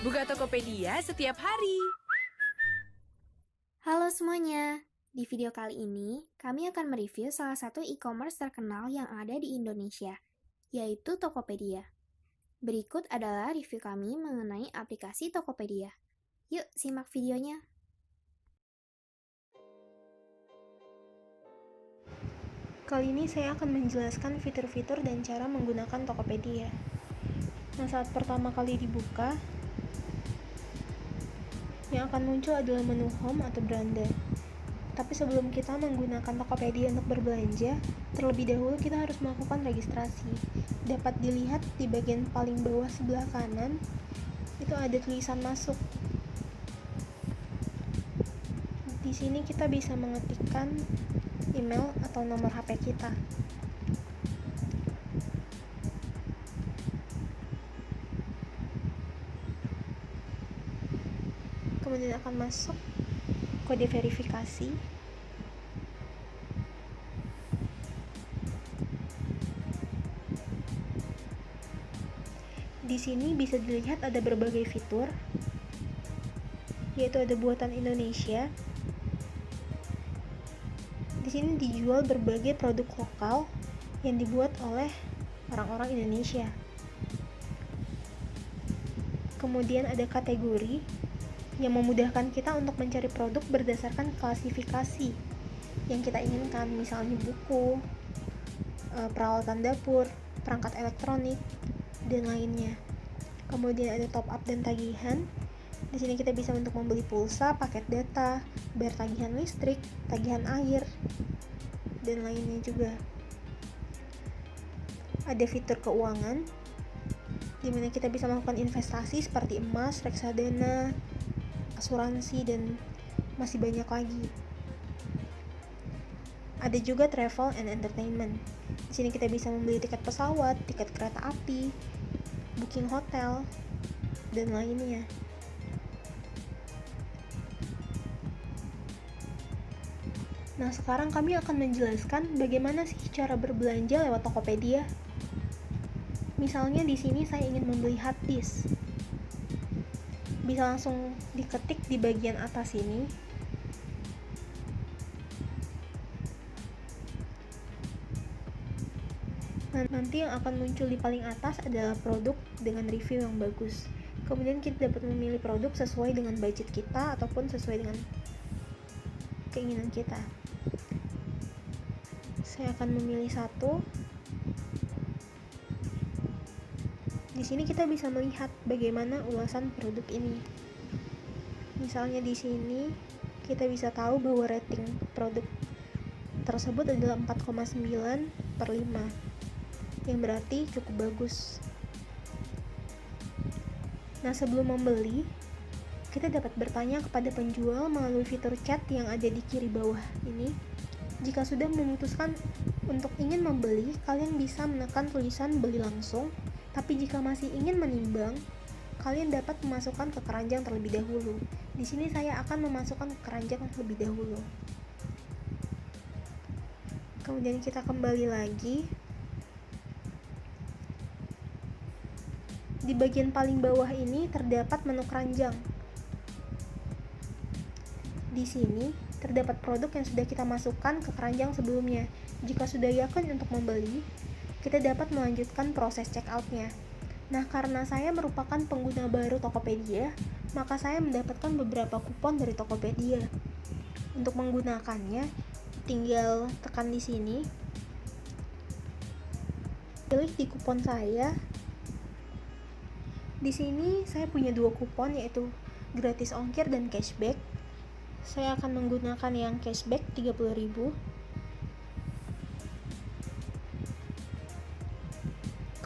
Buka Tokopedia setiap hari. Halo semuanya, di video kali ini kami akan mereview salah satu e-commerce terkenal yang ada di Indonesia, yaitu Tokopedia. Berikut adalah review kami mengenai aplikasi Tokopedia. Yuk simak videonya. Kali ini saya akan menjelaskan fitur-fitur dan cara menggunakan Tokopedia. Nah, saat pertama kali dibuka, yang akan muncul adalah menu home atau beranda. Tapi sebelum kita menggunakan Tokopedia untuk berbelanja, terlebih dahulu kita harus melakukan registrasi. Dapat dilihat di bagian paling bawah sebelah kanan, itu ada tulisan masuk. Di sini kita bisa mengetikkan email atau nomor HP kita. Kemudian akan masuk kode verifikasi. Di sini bisa dilihat ada berbagai fitur, yaitu ada buatan Indonesia. Di sini dijual berbagai produk lokal yang dibuat oleh orang-orang Indonesia. Kemudian ada kategori yang memudahkan kita untuk mencari produk berdasarkan klasifikasi yang kita inginkan, misalnya buku, peralatan dapur, perangkat elektronik, dan lainnya. Kemudian ada top up dan tagihan. Di sini kita bisa untuk membeli pulsa, paket data, bayar tagihan listrik, tagihan air, dan lainnya juga. Ada fitur keuangan, di mana kita bisa melakukan investasi seperti emas, reksadana, asuransi, dan masih banyak lagi. Ada juga travel and entertainment. Di sini kita bisa membeli tiket pesawat, tiket kereta api, booking hotel, dan lainnya. Nah, sekarang kami akan menjelaskan bagaimana sih cara berbelanja lewat Tokopedia. Misalnya di sini saya ingin membeli hard disk. Bisa langsung diketik di bagian atas ini. Nanti yang akan muncul di paling atas adalah produk dengan review yang bagus. Kemudian kita dapat memilih produk sesuai dengan budget kita ataupun sesuai dengan keinginan kita. Saya akan memilih satu. Di sini kita bisa melihat bagaimana ulasan produk ini. Misalnya di sini kita bisa tahu bahwa rating produk tersebut adalah 4,9/5, yang berarti cukup bagus. Nah, sebelum membeli, kita dapat bertanya kepada penjual melalui fitur chat yang ada di kiri bawah ini. Jika sudah memutuskan untuk ingin membeli, kalian bisa menekan tulisan beli langsung. Tapi jika masih ingin menimbang, kalian dapat memasukkan ke keranjang terlebih dahulu. Di sini saya akan memasukkan ke keranjang terlebih dahulu. Kemudian kita kembali lagi. Di bagian paling bawah ini terdapat menu keranjang. Di sini terdapat produk yang sudah kita masukkan ke keranjang sebelumnya. Jika sudah yakin untuk membeli, kita dapat melanjutkan proses checkout-nya. Nah, karena saya merupakan pengguna baru Tokopedia, maka saya mendapatkan beberapa kupon dari Tokopedia. Untuk menggunakannya, tinggal tekan di sini, pilih di kupon saya. Di sini saya punya 2 kupon, yaitu gratis ongkir dan cashback. Saya akan menggunakan yang cashback 30.000.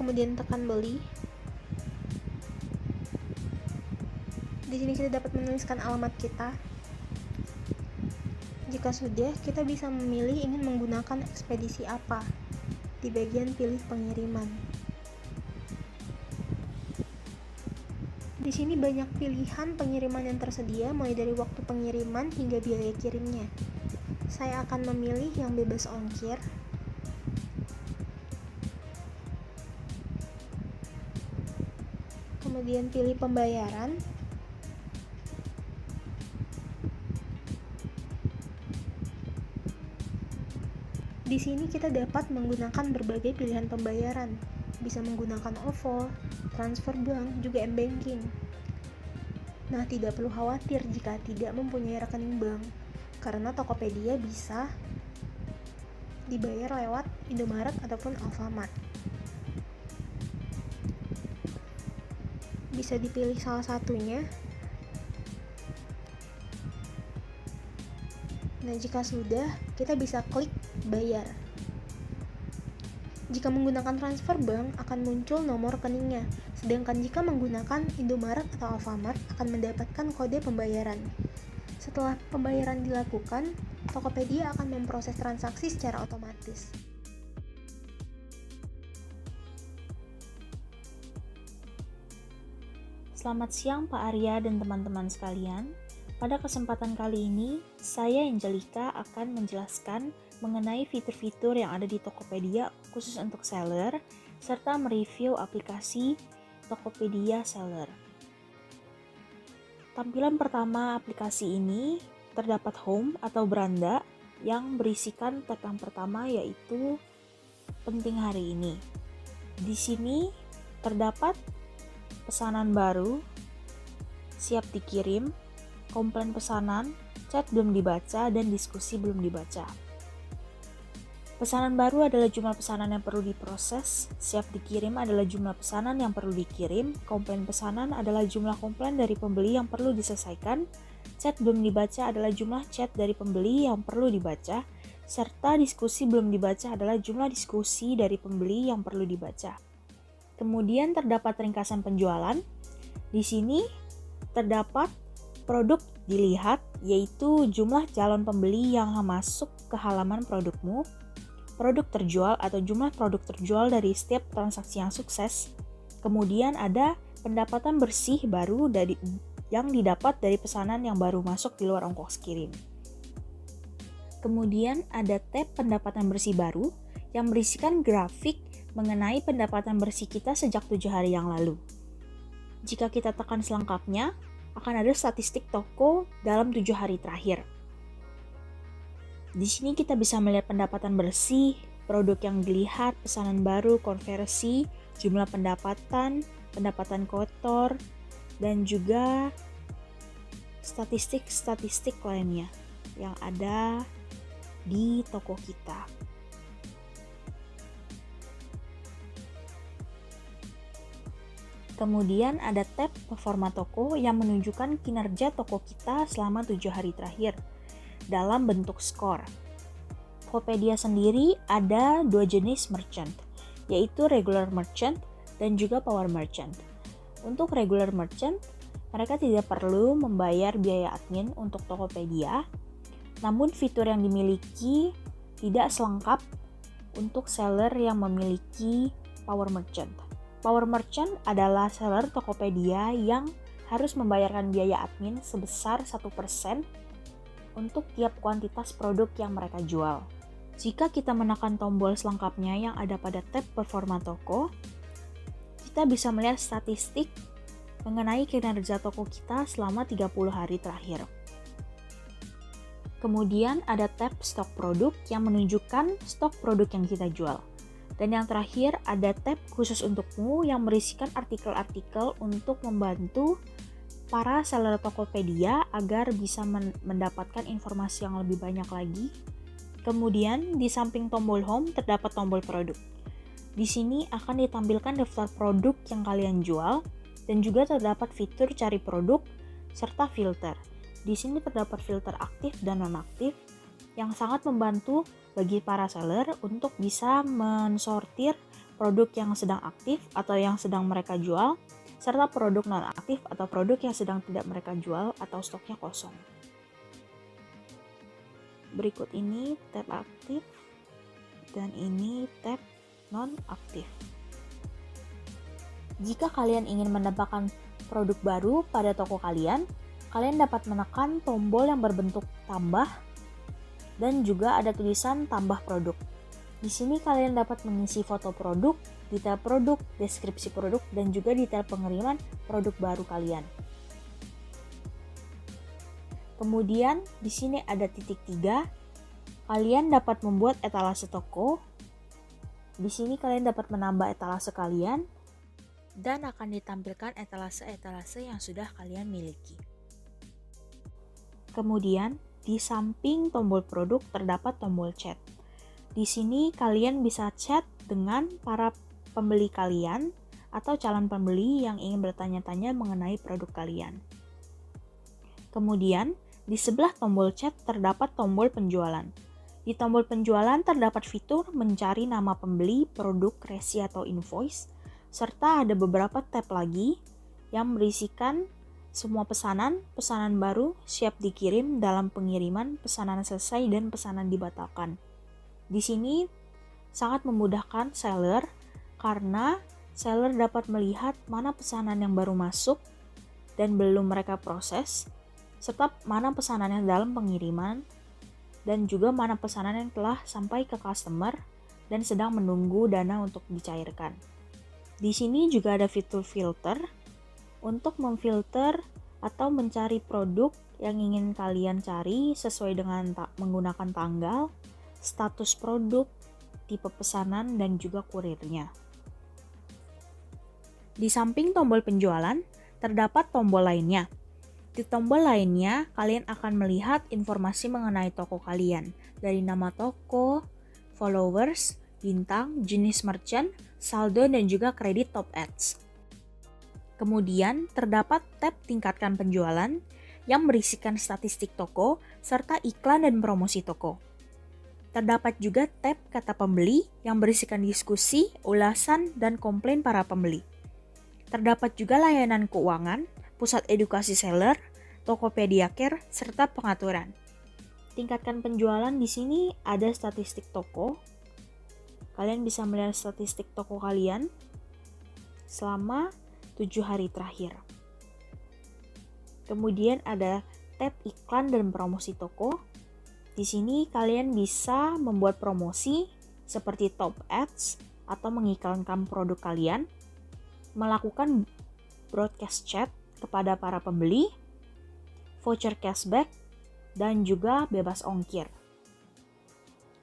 Kemudian tekan beli. Di sini kita dapat menuliskan alamat kita. Jika sudah, kita bisa memilih ingin menggunakan ekspedisi apa di bagian pilih pengiriman. Di sini banyak pilihan pengiriman yang tersedia, mulai dari waktu pengiriman hingga biaya kirimnya. Saya akan memilih yang bebas ongkir. kemudian pilih pembayaran. Di sini kita dapat menggunakan berbagai pilihan pembayaran, bisa menggunakan OVO, transfer bank, juga m-banking. Nah, tidak perlu khawatir jika tidak mempunyai rekening bank, karena Tokopedia bisa dibayar lewat Indomaret ataupun Alfamart. Bisa dipilih salah satunya. Nah, jika sudah, kita bisa klik bayar. Jika menggunakan transfer bank, akan muncul nomor rekeningnya. Sedangkan jika menggunakan Indomaret atau Alfamart, akan mendapatkan kode pembayaran. Setelah pembayaran dilakukan, Tokopedia akan memproses transaksi secara otomatis. Selamat siang Pak Arya dan teman-teman sekalian. Pada kesempatan kali ini, saya Angelika akan menjelaskan mengenai fitur-fitur yang ada di Tokopedia khusus untuk seller, serta mereview aplikasi Tokopedia Seller. Tampilan pertama aplikasi ini terdapat home atau beranda yang berisikan tab yang pertama yaitu penting hari ini. Di sini terdapat pesanan baru, siap dikirim, komplain pesanan, chat belum dibaca, dan diskusi belum dibaca. Pesanan baru adalah jumlah pesanan yang perlu diproses, siap dikirim adalah jumlah pesanan yang perlu dikirim, komplain pesanan adalah jumlah komplain dari pembeli yang perlu diselesaikan, chat belum dibaca adalah jumlah chat dari pembeli yang perlu dibaca, serta diskusi belum dibaca adalah jumlah diskusi dari pembeli yang perlu dibaca. Kemudian terdapat ringkasan penjualan. Di sini terdapat produk dilihat, yaitu jumlah calon pembeli yang masuk ke halaman produkmu, produk terjual atau jumlah produk terjual dari setiap transaksi yang sukses. Kemudian ada pendapatan bersih baru yang didapat dari pesanan yang baru masuk di luar ongkos kirim. Kemudian ada tab pendapatan bersih baru yang berisikan grafik mengenai pendapatan bersih kita sejak 7 hari yang lalu. Jika kita tekan selengkapnya, akan ada statistik toko dalam 7 hari terakhir. Di sini kita bisa melihat pendapatan bersih, produk yang dilihat, pesanan baru, konversi, jumlah pendapatan, pendapatan kotor, dan juga statistik-statistik lainnya yang ada di toko kita. Kemudian ada tab performa toko yang menunjukkan kinerja toko kita selama 7 hari terakhir dalam bentuk skor. Tokopedia sendiri ada 2 jenis merchant, yaitu regular merchant dan juga power merchant. Untuk regular merchant, mereka tidak perlu membayar biaya admin untuk Tokopedia, namun fitur yang dimiliki tidak selengkap untuk seller yang memiliki power merchant. Power merchant adalah seller Tokopedia yang harus membayarkan biaya admin sebesar 1% untuk tiap kuantitas produk yang mereka jual. Jika kita menekan tombol selengkapnya yang ada pada tab performa toko, kita bisa melihat statistik mengenai kinerja toko kita selama 30 hari terakhir. Kemudian ada tab stok produk yang menunjukkan stok produk yang kita jual. Dan yang terakhir ada tab khusus untukmu yang berisikan artikel-artikel untuk membantu para seller Tokopedia agar bisa mendapatkan informasi yang lebih banyak lagi. Kemudian di samping tombol home terdapat tombol produk. Di sini akan ditampilkan daftar produk yang kalian jual dan juga terdapat fitur cari produk serta filter. Di sini terdapat filter aktif dan nonaktif yang sangat membantu bagi para seller untuk bisa mensortir produk yang sedang aktif atau yang sedang mereka jual, serta produk non-aktif atau produk yang sedang tidak mereka jual atau stoknya kosong. Berikut ini tab aktif dan ini tab non-aktif. Jika kalian ingin mendapatkan produk baru pada toko kalian dapat menekan tombol yang berbentuk tambah dan juga ada tulisan tambah produk. Di sini kalian dapat mengisi foto produk detail produk, deskripsi produk, dan juga detail pengiriman produk baru kalian. Kemudian di sini ada titik 3. Kalian dapat membuat etalase toko. Di sini kalian dapat menambah etalase kalian dan akan ditampilkan etalase-etalase yang sudah kalian miliki. Kemudian di samping tombol produk terdapat tombol chat. Di sini kalian bisa chat dengan para pembeli kalian atau calon pembeli yang ingin bertanya-tanya mengenai produk kalian. Kemudian di sebelah tombol chat terdapat tombol penjualan. Di tombol penjualan terdapat fitur mencari nama pembeli, produk, resi atau invoice, serta ada beberapa tab lagi yang berisikan semua pesanan baru siap dikirim dalam pengiriman, pesanan selesai, dan pesanan dibatalkan. Di sini sangat memudahkan seller karena seller dapat melihat mana pesanan yang baru masuk dan belum mereka proses, serta mana pesanan yang dalam pengiriman, dan juga mana pesanan yang telah sampai ke customer dan sedang menunggu dana untuk dicairkan. Di sini juga ada fitur filter untuk memfilter atau mencari produk yang ingin kalian cari sesuai dengan menggunakan tanggal, status produk, tipe pesanan, dan juga kurirnya. Di samping tombol penjualan, terdapat tombol lainnya. Di tombol lainnya, kalian akan melihat informasi mengenai toko kalian, dari nama toko, followers, bintang, jenis merchant, saldo, dan juga kredit top ads. Kemudian, terdapat tab tingkatkan penjualan yang berisikan statistik toko, serta iklan dan promosi toko. Terdapat juga tab kata pembeli yang berisikan diskusi, ulasan, dan komplain para pembeli. Terdapat juga layanan keuangan, pusat edukasi seller, Tokopedia Care, serta pengaturan. Tingkatkan penjualan di sini ada statistik toko. Kalian bisa melihat statistik toko kalian selama 7 hari terakhir. Kemudian ada tab iklan dan promosi toko. Di sini kalian bisa membuat promosi seperti top ads atau mengiklankan produk kalian, melakukan broadcast chat kepada para pembeli, voucher cashback, dan juga bebas ongkir.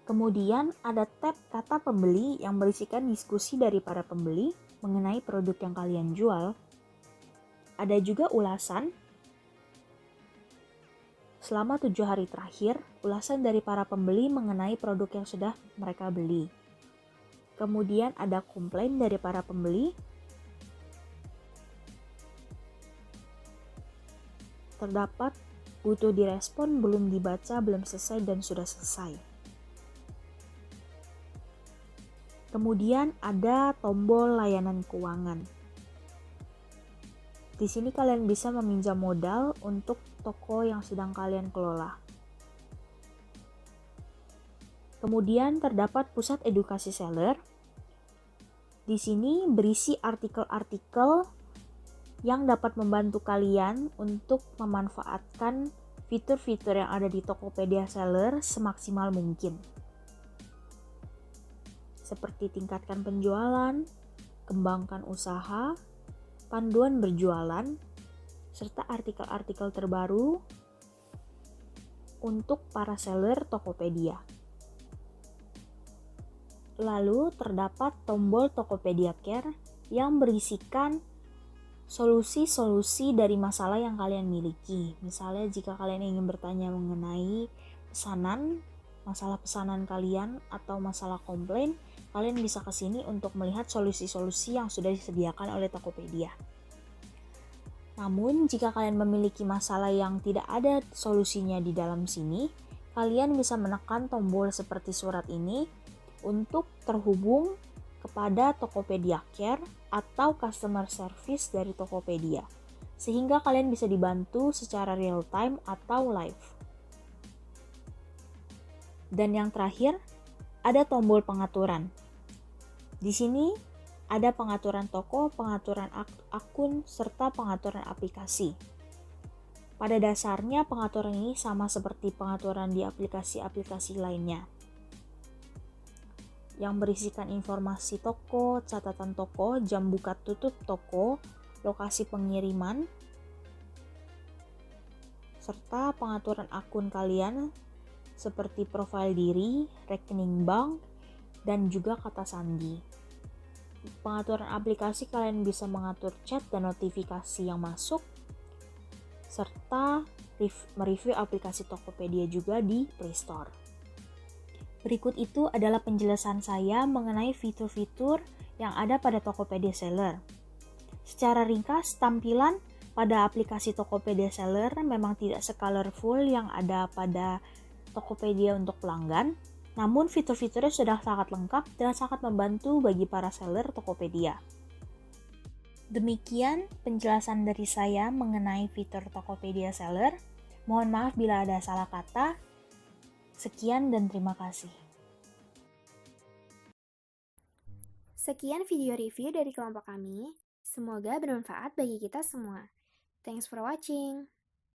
Kemudian ada tab kata pembeli yang berisikan diskusi dari para pembeli mengenai produk yang kalian jual. Ada juga ulasan. Selama 7 hari terakhir, ulasan dari para pembeli mengenai produk yang sudah mereka beli. Kemudian ada komplain dari para pembeli. Terdapat butuh direspon, belum dibaca, belum selesai, dan sudah selesai. Kemudian ada tombol layanan keuangan. Di sini kalian bisa meminjam modal untuk toko yang sedang kalian kelola. Kemudian terdapat pusat edukasi seller. Di sini berisi artikel-artikel yang dapat membantu kalian untuk memanfaatkan fitur-fitur yang ada di Tokopedia Seller semaksimal mungkin. Seperti tingkatkan penjualan, kembangkan usaha, panduan berjualan, serta artikel-artikel terbaru untuk para seller Tokopedia. Lalu terdapat tombol Tokopedia Care yang berisikan solusi-solusi dari masalah yang kalian miliki. Misalnya jika kalian ingin bertanya mengenai pesanan, masalah pesanan kalian atau masalah komplain, kalian bisa ke sini untuk melihat solusi-solusi yang sudah disediakan oleh Tokopedia. Namun, jika kalian memiliki masalah yang tidak ada solusinya di dalam sini, kalian bisa menekan tombol seperti surat ini untuk terhubung kepada Tokopedia Care atau customer service dari Tokopedia, sehingga kalian bisa dibantu secara real time atau live. Dan yang terakhir, ada tombol pengaturan. Di sini ada pengaturan toko, pengaturan akun, serta pengaturan aplikasi. Pada dasarnya pengaturan ini sama seperti pengaturan di aplikasi-aplikasi lainnya. yang berisikan informasi toko, catatan toko, jam buka tutup toko, lokasi pengiriman, serta pengaturan akun kalian seperti profil diri, rekening bank, dan juga kata sandi. Pengaturan aplikasi kalian bisa mengatur chat dan notifikasi yang masuk, serta mereview aplikasi Tokopedia juga di Play Store. Berikut itu adalah penjelasan saya mengenai fitur-fitur yang ada pada Tokopedia Seller. Secara ringkas, tampilan pada aplikasi Tokopedia Seller memang tidak se-colorful yang ada pada Tokopedia untuk pelanggan, namun fitur-fiturnya sudah sangat lengkap dan sangat membantu bagi para seller Tokopedia. Demikian penjelasan dari saya mengenai fitur Tokopedia Seller. Mohon maaf bila ada salah kata. Sekian dan terima kasih. Sekian video review dari kelompok kami. Semoga bermanfaat bagi kita semua. Thanks for watching.